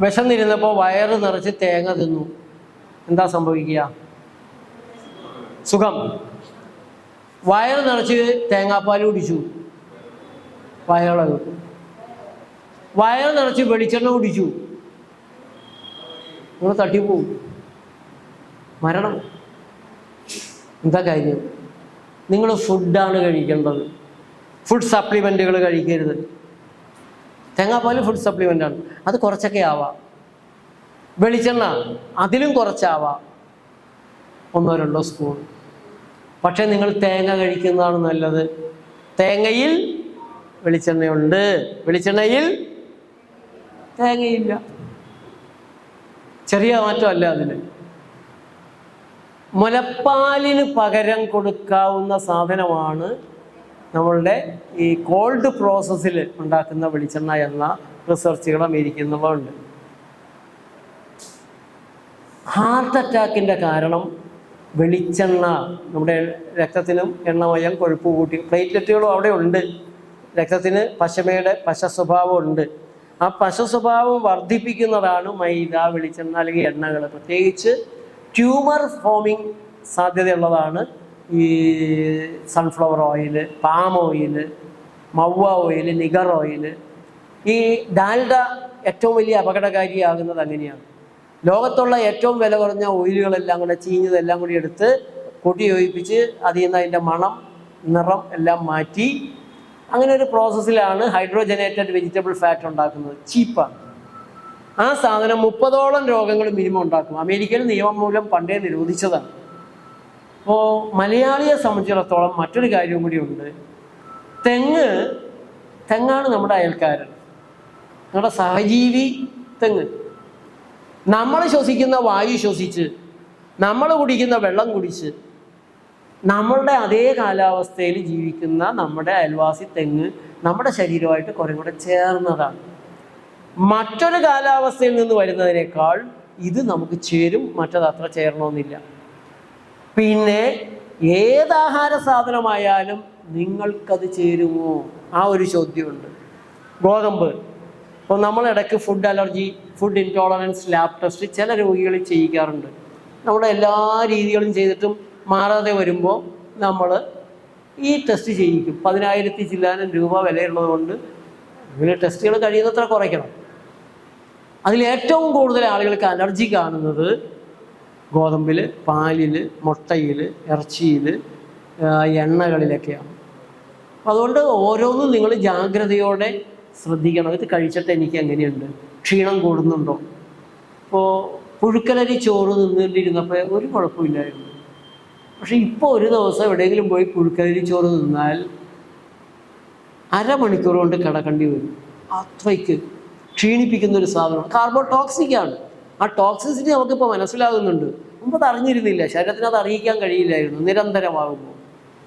വിശന്നിരുന്നപ്പോൾ വയറ് നിറച്ച് തേങ്ങ തിന്നു. എന്താ സംഭവിക്കുക? സുഖം. വയറ് നിറച്ച് തേങ്ങാപ്പാൽ കുടിച്ചു, വയറിളകും. വയറ് നിറച്ച് വെളിച്ചെണ്ണ കുടിച്ചു, നിങ്ങൾ തട്ടിപ്പോവും, മരണം. എന്താ കാര്യം? നിങ്ങൾ ഫുഡാണ് കഴിക്കേണ്ടത്, ഫുഡ് സപ്ലിമെൻറ്റുകൾ കഴിക്കരുത്. തേങ്ങാപ്പാൽ ഫുഡ് സപ്ലിമെൻ്റാണ്, അത് കുറച്ചൊക്കെ ആവാം. വെളിച്ചെണ്ണ അതിലും കുറച്ചാവാം, 1-2 സ്പൂൺ. പക്ഷെ നിങ്ങൾ തേങ്ങ കഴിക്കുന്നതാണ് നല്ലത്. തേങ്ങയിൽ വെളിച്ചെണ്ണയുണ്ട്, വെളിച്ചെണ്ണയിൽ തേങ്ങയില്ല. ചെറിയ മാറ്റമല്ല അതിന്. മുലപ്പാലിന് പകരം കൊടുക്കാവുന്ന സാധനമാണ് നമ്മളുടെ ഈ കോൾഡ് പ്രോസസ്സിൽ ഉണ്ടാക്കുന്ന വെളിച്ചെണ്ണ എന്ന റിസർച്ചുകൾ അമേരിക്കയിൽ നിന്നുള്ളതുണ്ട്. ഹാർട്ട് അറ്റാക്കിൻ്റെ കാരണം വെളിച്ചെണ്ണ. നമ്മുടെ രക്തത്തിനും എണ്ണമയം കൊഴുപ്പ് കൂട്ടി, പ്ലേറ്റ്ലെറ്റുകളും അവിടെ ഉണ്ട്. രക്തത്തിന് പശ സ്വഭാവം ഉണ്ട്. ആ പശ സ്വഭാവം വർദ്ധിപ്പിക്കുന്നതാണ് മൈദ, വെളിച്ചെണ്ണ അല്ലെങ്കിൽ എണ്ണകൾ. പ്രത്യേകിച്ച് ട്യൂമർ ഫോമിങ് സാധ്യതയുള്ളതാണ് ഈ സൺഫ്ലവർ ഓയിൽ, പാം ഓയിൽ, മവ്വ ഓയിൽ, നിഗർ ഓയിൽ. ഈ ഡാൽഡ ഏറ്റവും വലിയ അപകടകാരിയാകുന്നത് അങ്ങനെയാണ്. ലോകത്തുള്ള ഏറ്റവും വില കുറഞ്ഞ ഓയിലുകളെല്ലാം കൂടെ ചീഞ്ഞതെല്ലാം കൂടി എടുത്ത് കൂട്ടി യോജിപ്പിച്ച് അതിൽ നിന്ന് അതിൻ്റെ മണം, നിറം എല്ലാം മാറ്റി അങ്ങനെ ഒരു പ്രോസസ്സിലാണ് ഹൈഡ്രോജനേറ്റഡ് വെജിറ്റബിൾ ഫാറ്റ് ഉണ്ടാക്കുന്നത്. ചീപ്പാണ്. ആ സാധനം 30ഓളം രോഗങ്ങൾ മിനിമം ഉണ്ടാക്കും. അമേരിക്കയിൽ നിയമം മൂലം പണ്ടേ നിരോധിച്ചതാണ്. അപ്പോൾ മലയാളിയെ സംബന്ധിച്ചിടത്തോളം മറ്റൊരു കാര്യവും കൂടി ഉണ്ട്. തെങ്ങാണ് നമ്മുടെ അയൽക്കാരൻ, നമ്മുടെ സഹജീവി തെങ്ങ്. നമ്മൾ ശ്വസിക്കുന്ന വായു ശ്വസിച്ച്, നമ്മൾ കുടിക്കുന്ന വെള്ളം കുടിച്ച്, നമ്മളുടെ അതേ കാലാവസ്ഥയിൽ ജീവിക്കുന്ന നമ്മുടെ അയൽവാസി തെങ്ങ് നമ്മുടെ ശരീരമായിട്ട് കുറേ കൂടെ ചേർന്നതാണ്. മറ്റൊരു കാലാവസ്ഥയിൽ നിന്ന് വരുന്നതിനേക്കാൾ ഇത് നമുക്ക് ചേരും, മറ്റത് അത്ര ചേരണമെന്നില്ല. പിന്നെ ഏതാഹാര സാധനമായാലും നിങ്ങൾക്കത് ചേരുമോ? ആ ഒരു ചോദ്യമുണ്ട്. ഗോതമ്പ്, ഇപ്പോൾ നമ്മളിടയ്ക്ക് food allergy, food intolerance lab test ചില രോഗികളിൽ ചെയ്യിക്കാറുണ്ട്. നമ്മുടെ എല്ലാ രീതികളും ചെയ്തിട്ടും മാറാതെ വരുമ്പോൾ നമ്മൾ ഈ ടെസ്റ്റ് ചെയ്യിക്കും. 10,000 ചില്ലാനം രൂപ വിലയുള്ളത് കൊണ്ട് ഇങ്ങനെ ടെസ്റ്റുകൾ കഴിയുന്നത്ര കുറയ്ക്കണം. അതിലേറ്റവും കൂടുതൽ ആളുകൾക്ക് അലർജി കാണുന്നത് ഗോതമ്പിൽ, പാലിൽ, മുട്ടയിൽ, ഇറച്ചിയിൽ, എണ്ണകളിലൊക്കെയാണ്. അതുകൊണ്ട് ഓരോന്നും നിങ്ങൾ ജാഗ്രതയോടെ ശ്രദ്ധിക്കണം. ഇത് കഴിച്ചിട്ട് എനിക്ക് എങ്ങനെയുണ്ട്, ക്ഷീണം കൂടുന്നുണ്ടോ? ഇപ്പോൾ പുഴുക്കലരി ചോറ് നിന്നിട്ടിരുന്നപ്പോൾ ഒരു കുഴപ്പമില്ലായിരുന്നു. പക്ഷെ ഇപ്പോൾ ഒരു ദിവസം എവിടെയെങ്കിലും പോയി പുഴുക്കലരി ചോറ് നിന്നാൽ അരമണിക്കൂർ കൊണ്ട് കിടക്കേണ്ടി വരും. അത്രയ്ക്ക് ക്ഷീണിപ്പിക്കുന്നൊരു സാധനം. കാർബൺ ടോക്സിക്കാണ്. ആ ടോക്സിസിറ്റി നമുക്കിപ്പോൾ മനസ്സിലാകുന്നുണ്ട്. മുമ്പ് അത് അറിഞ്ഞിരുന്നില്ല. ശരീരത്തിന് അത് അറിയിക്കാൻ കഴിയില്ലായിരുന്നു. നിരന്തരമാകുമ്പോൾ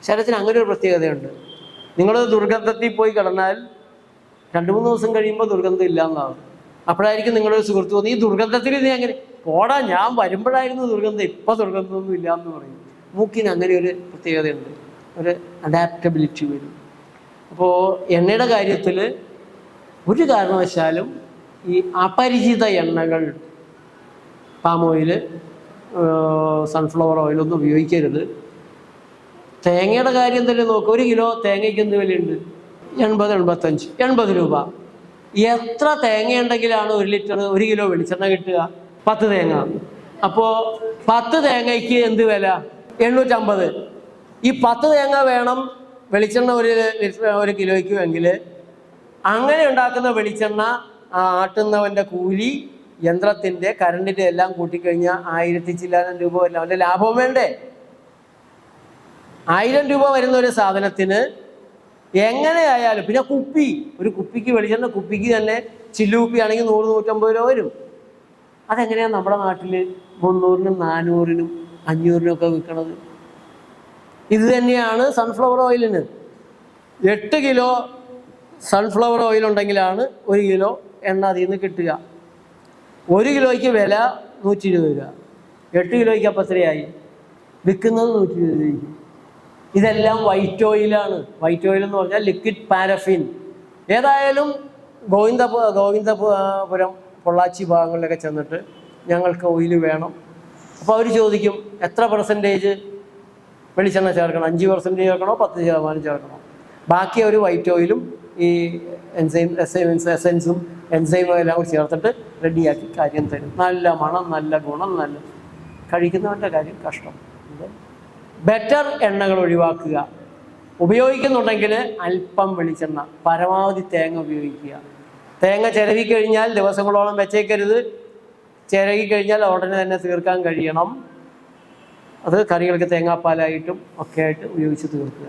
ശരീരത്തിന് അങ്ങനെ ഒരു പ്രത്യേകതയുണ്ട്. നിങ്ങൾ ദുർഗന്ധത്തിൽ പോയി കിടന്നാൽ 2-3 ദിവസം കഴിയുമ്പോൾ ദുർഗന്ധം ഇല്ലാന്നാവും. അപ്പോഴായിരിക്കും നിങ്ങളൊരു സുഹൃത്ത് തോന്നി, ഈ ദുർഗന്ധത്തിൽ നീ അങ്ങനെ പോടാ, ഞാൻ വരുമ്പോഴായിരുന്നു ദുർഗന്ധം, ഇപ്പം ദുർഗന്ധമൊന്നും ഇല്ല എന്ന് പറയും. മൂക്കിന് അങ്ങനെ ഒരു പ്രത്യേകതയുണ്ട്, ഒരു അഡാപ്റ്റബിലിറ്റി വരും. അപ്പോൾ എണ്ണയുടെ കാര്യത്തിൽ ഒരു കാരണവശാലും ഈ അപരിചിത എണ്ണകൾ, പാം ഓയിൽ, സൺഫ്ലവർ ഓയിലൊന്നും ഉപയോഗിക്കരുത്. തേങ്ങയുടെ കാര്യം തന്നെ നോക്കുക. 1 കിലോ തേങ്ങയ്ക്ക് എന്ത് വിലയുണ്ട്? 80 രൂപ. എത്ര തേങ്ങയുണ്ടെങ്കിലാണ് 1 ലിറ്റർ 1 കിലോ വെളിച്ചെണ്ണ കിട്ടുക? 10 തേങ്ങ. അപ്പോൾ 10 തേങ്ങയ്ക്ക് എന്ത് വില? 850. ഈ 10 തേങ്ങ വേണം വെളിച്ചെണ്ണ 1 കിലോയ്ക്കും എങ്കിൽ അങ്ങനെ ഉണ്ടാക്കുന്ന വെളിച്ചെണ്ണ ആട്ടുന്നവൻ്റെ കൂലി, യന്ത്രത്തിൻ്റെ, കറണ്ടിൻ്റെ എല്ലാം കൂട്ടിക്കഴിഞ്ഞാൽ 1000 ചില്ലാനം രൂപ വരില്ല. അവൻ്റെ ലാഭം വേണ്ടേ? 1000 രൂപ വരുന്ന ഒരു സാധനത്തിന് എങ്ങനെയായാലും, പിന്നെ കുപ്പി, ഒരു കുപ്പിക്ക് വെളിച്ചെണ്ണ കുപ്പിക്ക് തന്നെ ചില്ലുകുപ്പിയാണെങ്കിൽ 100-150 രൂപ വരും. അതെങ്ങനെയാണ് നമ്മുടെ നാട്ടിൽ 300-നും 400-നും 500-നും ഒക്കെ വിൽക്കണത്? ഇത് തന്നെയാണ് സൺഫ്ലവർ ഓയിലിന്. 8 കിലോ സൺഫ്ലവർ ഓയിൽ ഉണ്ടെങ്കിലാണ് 1 കിലോ എണ്ണ അതിൽ നിന്ന് കിട്ടുക. 1 കിലോയ്ക്ക് വില 120 രൂപ. 8 കിലോയ്ക്ക് അപ്പം എത്രയായി? വിൽക്കുന്നത് 120 രൂപയ്ക്ക്. ഇതെല്ലാം വൈറ്റ് ഓയിലാണ്. വൈറ്റ് ഓയിൽ എന്ന് പറഞ്ഞാൽ ലിക്വിഡ് പാരഫിൻ. ഏതായാലും ഗോവിന്ദപുരം പൊള്ളാച്ചി ഭാഗങ്ങളിലൊക്കെ ചെന്നിട്ട് ഞങ്ങൾക്ക് ഓയിൽ വേണം. അപ്പോൾ അവർ ചോദിക്കും എത്ര പെർസെൻറ്റേജ് വെളിച്ചെണ്ണ ചേർക്കണം, 5% ചേർക്കണോ 10% ചേർക്കണോ? ബാക്കി അവർ വൈറ്റ് ഓയിലും ഈ എസെൻസും എൻസൈമും എല്ലാം കൂടി ചേർത്തിട്ട് റെഡിയാക്കി കാര്യം തരും. നല്ല മണം, നല്ല ഗുണം, നല്ല കഴിക്കുന്നവൻ്റെ കാര്യം കഷ്ടം. ബെറ്റർ എണ്ണകൾ ഒഴിവാക്കുക. ഉപയോഗിക്കുന്നുണ്ടെങ്കിൽ അല്പം വെളിച്ചെണ്ണ, പരമാവധി തേങ്ങ ഉപയോഗിക്കുക. തേങ്ങ ചിരവിക്കഴിഞ്ഞാൽ ദിവസങ്ങളോളം വെച്ചേക്കരുത്. ചിരകിക്കഴിഞ്ഞാൽ ഉടനെ തന്നെ തീർക്കാൻ കഴിയണം. അത് കറികൾക്ക് തേങ്ങാപ്പാലായിട്ടും ഒക്കെ ആയിട്ട് ഉപയോഗിച്ച് തീർക്കുക.